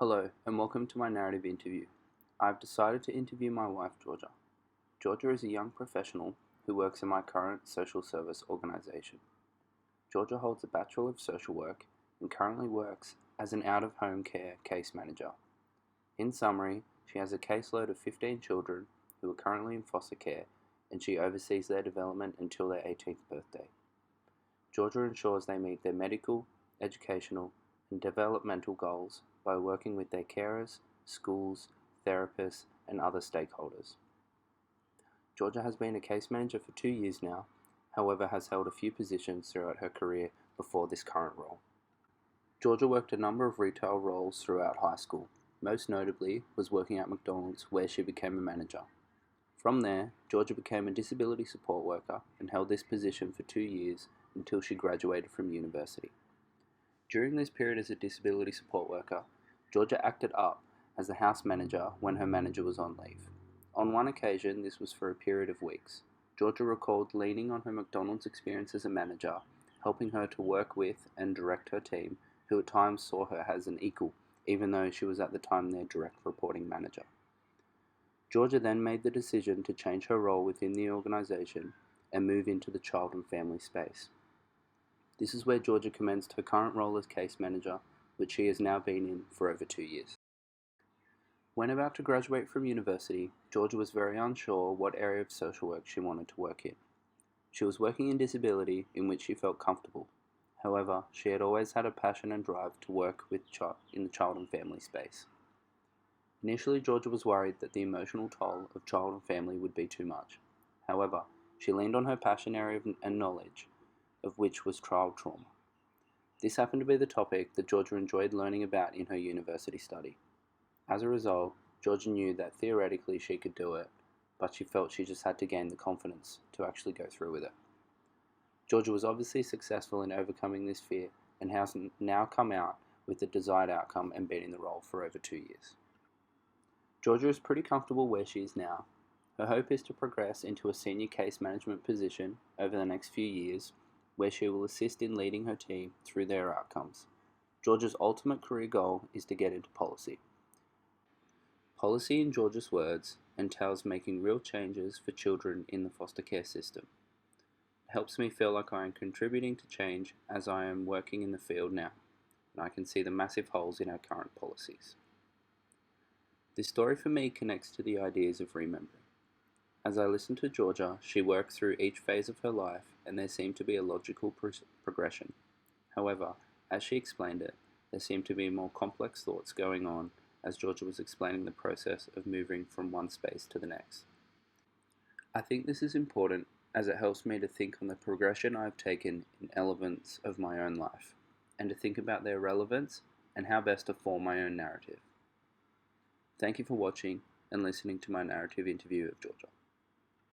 Hello, and welcome to my narrative interview. I've decided to interview my wife, Georgia. Georgia is a young professional who works in my current social service organisation. Georgia holds a Bachelor of Social Work and currently works as an out-of-home care case manager. In summary, she has a caseload of 15 children who are currently in foster care, and she oversees their development until their 18th birthday. Georgia ensures they meet their medical, educational, and developmental goals by working with their carers, schools, therapists, and other stakeholders. Georgia has been a case manager for 2 years now, however has held a few positions throughout her career before this current role. Georgia worked a number of retail roles throughout high school, most notably was working at McDonald's where she became a manager. From there, Georgia became a disability support worker and held this position for 2 years until she graduated from university. During this period as a disability support worker, Georgia acted up as the house manager when her manager was on leave. On one occasion, this was for a period of weeks. Georgia recalled leaning on her McDonald's experience as a manager, helping her to work with and direct her team, who at times saw her as an equal, even though she was at the time their direct reporting manager. Georgia then made the decision to change her role within the organisation and move into the child and family space. This is where Georgia commenced her current role as case manager, which she has now been in for over 2 years. When about to graduate from university, Georgia was very unsure what area of social work she wanted to work in. She was working in disability, in which she felt comfortable. However, she had always had a passion and drive to work in the child and family space. Initially, Georgia was worried that the emotional toll of child and family would be too much. However, she leaned on her passion area and knowledge, of which was child trauma. This happened to be the topic that Georgia enjoyed learning about in her university study. As a result, Georgia knew that theoretically she could do it, but she felt she just had to gain the confidence to actually go through with it. Georgia was obviously successful in overcoming this fear and has now come out with the desired outcome and been in the role for over 2 years. Georgia is pretty comfortable where she is now. Her hope is to progress into a senior case management position over the next few years, where she will assist in leading her team through their outcomes. Georgia's ultimate career goal is to get into policy. Policy, in Georgia's words, entails making real changes for children in the foster care system. It helps me feel like I am contributing to change as I am working in the field now, and I can see the massive holes in our current policies. This story for me connects to the ideas of remembering. As I listened to Georgia, she worked through each phase of her life, and there seemed to be a logical progression. However, as she explained it, there seemed to be more complex thoughts going on as Georgia was explaining the process of moving from one space to the next. I think this is important as it helps me to think on the progression I've taken in elements of my own life, and to think about their relevance and how best to form my own narrative. Thank you for watching and listening to my narrative interview of Georgia.